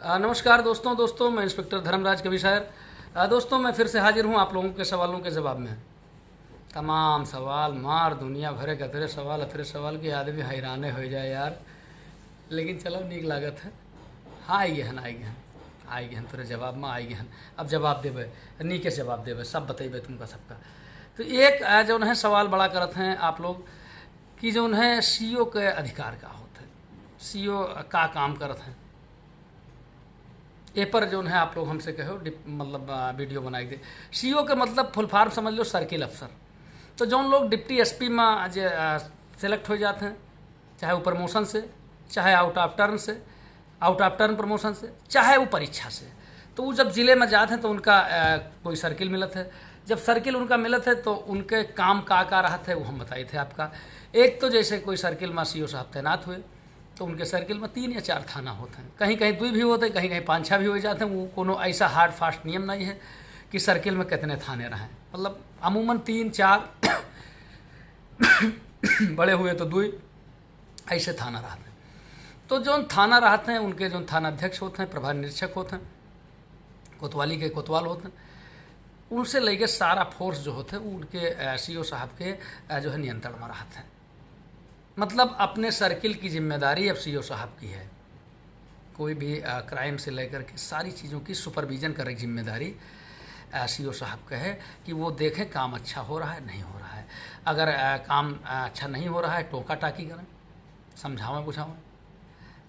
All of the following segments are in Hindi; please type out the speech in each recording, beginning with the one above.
नमस्कार दोस्तों मैं इंस्पेक्टर धर्मराज कविशायर। दोस्तों मैं फिर से हाजिर हूँ आप लोगों के सवालों के जवाब में। तमाम सवाल मार दुनिया भरे के अतरे सवाल की आदमी हैराने हो जाए यार, लेकिन चलो नीक लागत है। हाँ आई गहन तोरे जवाब में आई गहन। अब जवाब देवे नीके से जवाब देवे, सब बतेबे तुमका सबका। तो एक जो है सवाल बड़ा करत हैं आप लोग कि जो है सीओ के अधिकार का होता है, सीओ का काम करत हैं। ए पर जो है आप लोग हमसे कहो मतलब वीडियो बनाई दे। सीओ के मतलब फुल फॉर्म समझ लो सर्किल अफसर। तो जो लोग डिप्टी एसपी में जो सेलेक्ट हो जाते हैं, चाहे वो प्रमोशन से, चाहे आउट ऑफ टर्न प्रमोशन से, चाहे वो परीक्षा से, तो वो जब ज़िले में जाते हैं तो उनका कोई सर्किल मिलत है। जब सर्किल उनका मिलत है तो उनके काम का रहत है वो हम बताए थे आपका। एक तो जैसे कोई सर्किल में सीओ साहब तैनात हुए तो उनके सर्किल में 3 या 4 थाना होते हैं, कहीं कहीं 2 भी होते हैं, कहीं कहीं 5-6 भी हो जाते हैं। वो कोनो ऐसा हार्ड फास्ट नियम नहीं है कि सर्किल में कितने थाने रहें, मतलब अमूमन 3-4 बड़े हुए तो 2 ऐसे थाना रहते हैं। तो जो थाना रहते हैं उनके जो थाना अध्यक्ष होते हैं, प्रभारी निरीक्षक होते हैं, कोतवाली के कोतवाल होते हैं, उनसे लेके सारा फोर्स जो होते हैं वो उनके सीओ साहब के जो है नियंत्रण में रहते हैं। मतलब अपने सर्किल की जिम्मेदारी अब सीओ साहब की है। कोई भी क्राइम से लेकर के सारी चीज़ों की सुपरविज़न करे जिम्मेदारी सीओ साहब का है कि वो देखें काम अच्छा हो रहा है नहीं हो रहा है। अगर काम अच्छा नहीं हो रहा है टोका टाकी करें, समझावें बुझावें,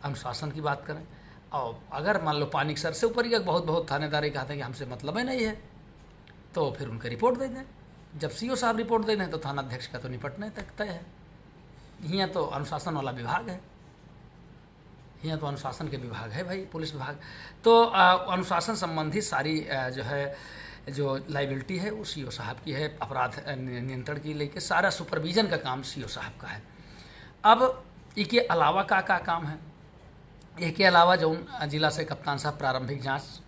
अनुशासन की बात करें। और अगर मान लो पानी सर से ऊपर ही बहुत थानेदारी कहते हैं कि हमसे मतलब ही नहीं है, तो फिर उनके रिपोर्ट दे दें। जब सीओ साहब रिपोर्ट दे दें तो थाना अध्यक्ष का तो निपटने तक तय है। यहाँ तो अनुशासन वाला विभाग है, यहाँ तो अनुशासन के विभाग है भाई, पुलिस विभाग। तो अनुशासन संबंधी सारी जो लाइबिलिटी है वो सीओ साहब की है। अपराध नियंत्रण की लेके सारा सुपरविजन का काम सीओ साहब का है। अब इसके अलावा का काम है, इसके अलावा जो जिला से कप्तान साहब प्रारंभिक जाँच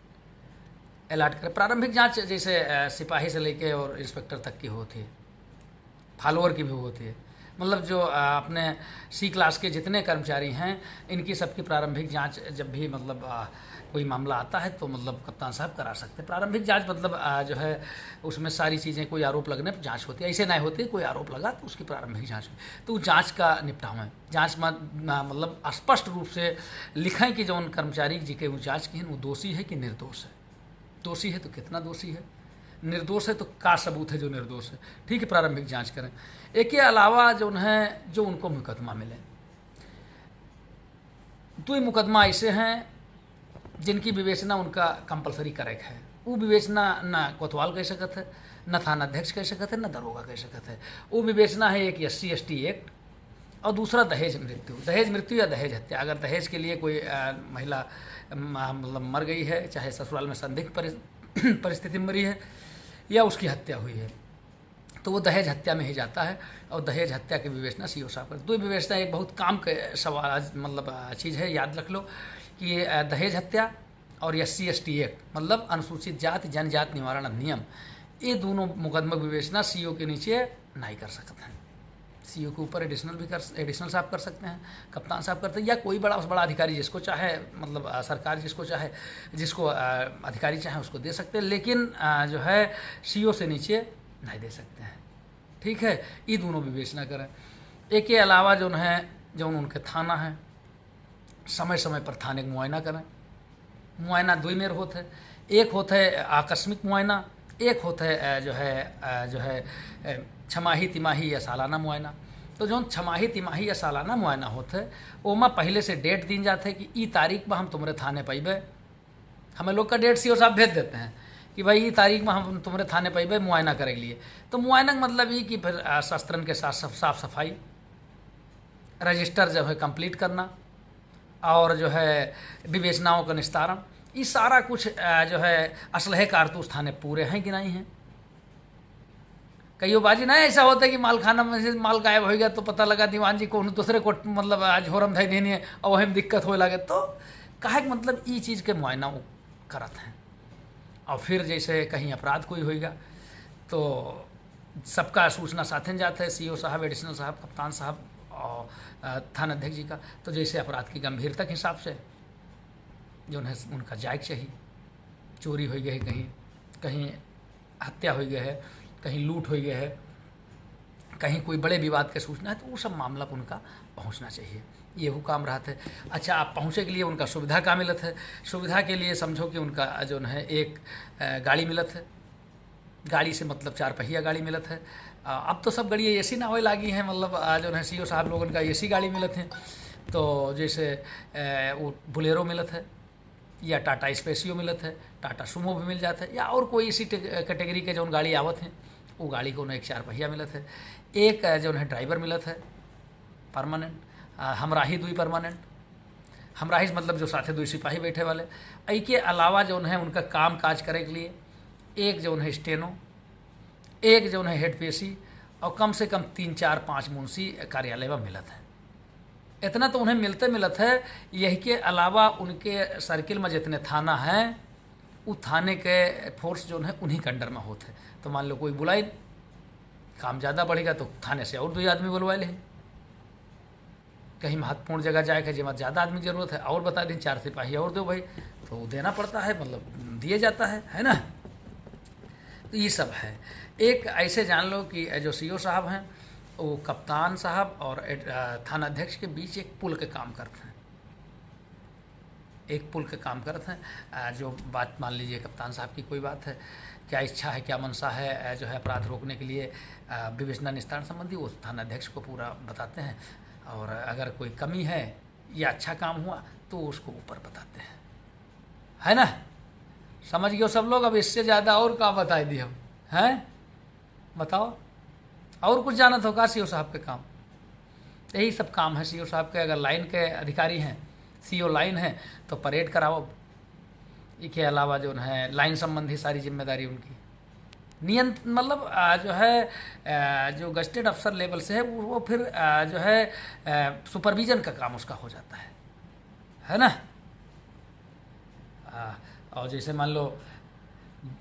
अलॉट करें। प्रारंभिक जाँच जैसे सिपाही से लेके और इंस्पेक्टर तक की होती है, फॉलोअर की भी होती है। मतलब जो अपने सी क्लास के जितने कर्मचारी हैं इनकी सबकी प्रारंभिक जांच जब भी मतलब कोई मामला आता है तो मतलब कप्तान साहब करा सकते हैं। प्रारंभिक जांच मतलब जो है उसमें सारी चीज़ें, कोई आरोप लगने पर जांच होती है, ऐसे नहीं होती कोई आरोप लगा तो उसकी प्रारंभिक जांच हुई तो जांच का निपटावा। जांच में मतलब स्पष्ट रूप से लिखें कि जो उन कर्मचारी जी के वो जाँच की है वो दोषी है कि निर्दोष है। दोषी है तो कितना दोषी है, निर्दोष है तो का सबूत है जो निर्दोष है। ठीक है, प्रारंभिक जांच करें। एक के अलावा जो है जो उनको मुकदमा मिले, 2 मुकदमा ऐसे हैं जिनकी विवेचना उनका कंपलसरी करेक्ट है। वो विवेचना न कोतवाल कह सकते है, न थाना अध्यक्ष कह सकते है, न दरोगा कह सकते है। वो विवेचना है एक SC/ST एक्ट और दूसरा दहेज मृत्यु या दहेज हत्या। अगर दहेज के लिए कोई महिला मतलब मर गई है, चाहे ससुराल में संदिग्ध परिस्थिति में मरी है या उसकी हत्या हुई है, तो वो दहेज हत्या में ही जाता है। और दहेज हत्या की विवेचना सीओ साहब कर। 2 विवेचना एक बहुत काम के सवाल मतलब चीज़ है, याद रख लो कि दहेज हत्या और SC/ST एक्ट मतलब अनुसूचित जाति जनजाति निवारण अधिनियम, ये दोनों मुकदमा विवेचना सीओ के नीचे नहीं कर सकते हैं। सीओ के ऊपर एडिशनल साहब कर सकते हैं, कप्तान साहब करते हैं, या कोई बड़ा अधिकारी जिसको चाहे, मतलब सरकार जिसको अधिकारी चाहे उसको दे सकते हैं, लेकिन जो है सीओ से नीचे नहीं दे सकते हैं। ठीक है, ये दोनों विवेचना करें। एक के अलावा जो है जो उनके थाना है, समय समय पर थाने का मुआयना करें। मुआयना 2 मेर होते हैं, एक होता है आकस्मिक मुआयना, एक होता है जो है छमाही तिमाही या सालाना मुआयना। तो जो छमाही तिमाही या सालाना मुआयना होता है ओमा पहले से डेट दी जाते है कि ई तारीख में हम तुम्हारे थाने पैबे। हमें लोग का डेट सीओ साहब भेज देते हैं कि भाई ये तारीख में हम तुम्हारे थाने पैबे मुआयना करे के लिए। तो मुआयना का मतलब ये कि फिर शस्त्रन के साथ साफ सफाई, रजिस्टर जो है कंप्लीट करना और जो है विवेचनाओं का निस्तारण, ये सारा कुछ जो है असलहे कारतूस थाने पूरे हैं कि नहीं हैं। कई बाजी नहीं ऐसा होता है कि माल खाना में से माल गायब हो गया तो पता लगा दीवान जी को दूसरे को मतलब आज होरम धाई देनी है और वही में दिक्कत हो लगे। तो कहे मतलब ये चीज़ के मुआयना वो करत हैं। और फिर जैसे कहीं अपराध कोई होएगा तो सबका सूचना साथ जाते हैं, सीओ साहब, एडिशनल साहब, कप्तान साहब और थाना अध्यक्ष जी का। तो जैसे अपराध की गंभीरता के हिसाब से जो है उनका जायक चाहिए। चोरी हो गई, कहीं कहीं हत्या हो गई है, कहीं लूट हो गई है, कहीं कोई बड़े विवाद के सूचना है, तो वो सब मामला पर उनका पहुंचना चाहिए। ये वो काम रहा था। अच्छा, आप पहुँचे के लिए उनका सुविधा का मिलत है। सुविधा के लिए समझो कि उनका जो है एक गाड़ी मिलत है। गाड़ी से मतलब 4 पहिया गाड़ी मिलत है। अब तो सब गाड़ी एसी ना होए लागी हैं, मतलब जो है सीओ साहब लोगन का एसी गाड़ी मिलत है। तो जैसे वो बुलेरो मिलत है, या टाटा स्पेसियो मिलत है, टाटा सुमो भी मिल जाता है, या और कोई इसी कैटेगरी के जो गाड़ी आवत हैं वो गाड़ी को एक 4 पहिया मिलत है। एक जो है ड्राइवर मिलत है परमानेंट, हमराही 2 परमानेंट। हमराही मतलब जो साथे 2 सिपाही बैठे वाले। आई के अलावा जो है उनका काम काज करे के लिए एक जो है स्टेनो, एक जो है हेड पेशी, और कम से कम 3, 4, 5 मुंशी कार्यालय में मिलत है। इतना तो उन्हें मिलत है। यही के अलावा उनके सर्किल में जितने थाना हैं वो थाने के फोर्स जो है उन्हीं के अंडर में होते हैं। तो मान लो कोई बुलाई, काम ज़्यादा बढ़ेगा तो थाने से और 2 आदमी बुलवा लें। कहीं महत्वपूर्ण जगह जाए के जिसमें ज़्यादा आदमी की जरूरत है और बता दें 4 सिपाही और दो भाई, तो देना पड़ता है, मतलब दिए जाता है ना। तो ये सब है। एक ऐसे जान लो कि जो सीओ साहब हैं वो कप्तान साहब और थाना अध्यक्ष के बीच एक पुल के काम करते हैं। एक पुल के काम करते हैं। जो बात मान लीजिए कप्तान साहब की कोई बात है, क्या इच्छा है, क्या मनसा है जो है अपराध रोकने के लिए विवेचना निस्तारण संबंधी, वो थाना अध्यक्ष को पूरा बताते हैं। और अगर कोई कमी है या अच्छा काम हुआ तो उसको ऊपर बताते हैं, है ना। समझ गए सब लोग। अब इससे ज़्यादा और क्या बता दिए हम, हैं बताओ। और कुछ जाना तो का सीओ साहब के काम, यही सब काम है सीओ साहब के। अगर लाइन के अधिकारी हैं, सीओ लाइन है, तो परेड कराओ। इसके अलावा जो है लाइन संबंधी सारी जिम्मेदारी उनकी। नियंत्रण मतलब जो है जो गस्टेड अफसर लेवल से है वो फिर जो है सुपरविजन का काम उसका हो जाता है ना। और जैसे मान लो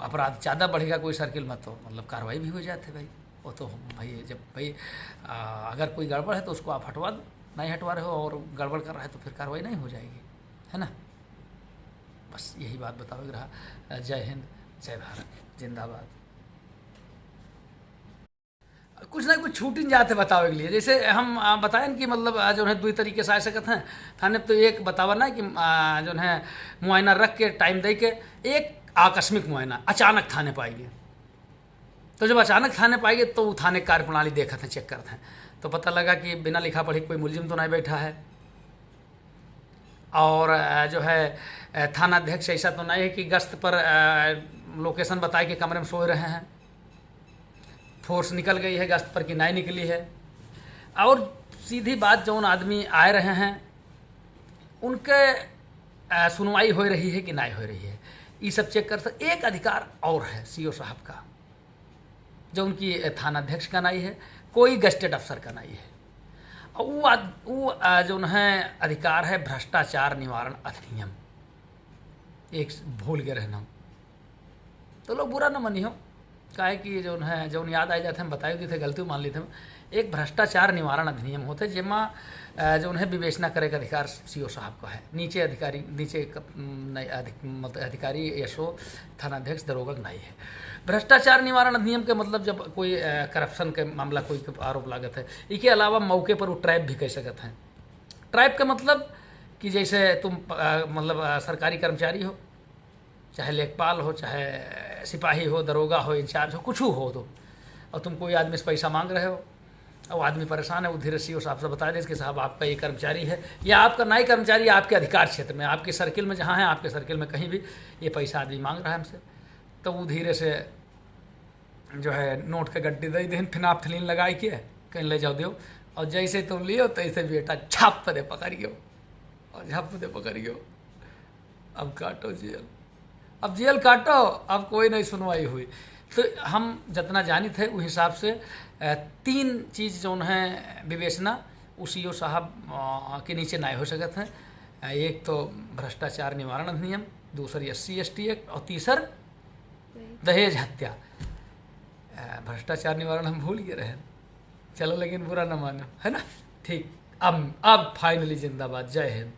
अपराध ज़्यादा बढ़ेगा कोई सर्किल में, तो मतलब कार्रवाई भी हो जाती है भाई। वो तो भाई जब भाई अगर कोई गड़बड़ है तो उसको आप हटवा दो, नहीं हटवा रहे हो और गड़बड़ कर रहा है तो फिर कार्रवाई नहीं हो जाएगी, है ना। बस यही बात बताओगे रहा। जय हिंद, जय भारत, जिंदाबाद। कुछ ना कुछ छूट जाते बतावे के लिए। जैसे हम बताएं कि मतलब जो है 2 तरीके से आ सकते हैं थाने। तो एक बतावा ना कि जो है मुआयना रख के टाइम दे के, एक आकस्मिक मुआयना अचानक थाने पाएंगे। तो जब अचानक थाने पाएंगे तो वो थाने कार्य प्रणाली देखते हैं, चेक करते हैं, तो पता लगा कि बिना लिखा पढ़ी कोई मुलजिम तो नहीं बैठा है। और जो है थाना अध्यक्ष ऐसा तो नहीं है कि गश्त पर लोकेशन बताए कि कमरे में सो रहे हैं, फोर्स निकल गई है गश्त पर कि नहीं निकली है। और सीधी बात, जो उन आदमी आए रहे हैं उनके सुनवाई हो रही है कि नहीं हो रही है, ये सब चेक कर सकते। एक अधिकार और है सीओ साहब का, जो उनकी थाना अध्यक्ष का नहीं है, कोई गस्टेड अफसर का नहीं है। और वो जो है अधिकार है भ्रष्टाचार निवारण अधिनियम। एक भूल गए रहना तो लोग बुरा न मनी हो, काहे कि जो है जो याद आ जाते हम बताई दी थे, गलती मान ली थे। एक भ्रष्टाचार निवारण अधिनियम होते जिसमें जो है विवेचना करे का अधिकार सीओ साहब का है। नीचे अधिकारी, नीचे अधिकारी यशो थाना अध्यक्ष दरोगा नहीं है। भ्रष्टाचार निवारण अधिनियम के मतलब जब कोई करप्शन के मामला कोई आरोप लागत है, इसके अलावा मौके पर वो ट्रैप भी कह सकते हैं। ट्रैप का मतलब कि जैसे तुम मतलब सरकारी कर्मचारी हो, चाहे लेखपाल हो, चाहे सिपाही हो, दरोगा हो, इंचार्ज हो, कुछ हो तो, और तुम कोई आदमी से पैसा मांग रहे हो और आदमी परेशान है, वो धीरे सीओ साहब से बता दें कि साहब आपका ये कर्मचारी है या आपका नई कर्मचारी आपके अधिकार क्षेत्र में, आपके सर्किल में जहाँ है, आपके सर्किल में कहीं भी ये पैसा आदमी मांग रहा है हमसे, तो वो धीरे से जो है नोट के गड्ढे दे दें, फिनाफ्थलीन लगाई के कहीं ले जाओ दो, और जैसे तुम लियो तैसे बेटा छाप दे पकड़ियो और झप दे पकड़ियो, अब काटो जेल, अब जेल काटो, अब कोई नहीं सुनवाई हुई। तो हम जितना जानी थे उस हिसाब से 3 चीज़ जो है विवेचना उसी साहब के नीचे नहीं हो सकते हैं। एक तो भ्रष्टाचार निवारण अधिनियम, दूसरी SC/ST एक्ट, और तीसर दहेज हत्या। भ्रष्टाचार निवारण हम भूल गए रहे, चलो लेकिन बुरा न मानो, है ना। ठीक, अब फाइनली जिंदाबाद, जय हिंद।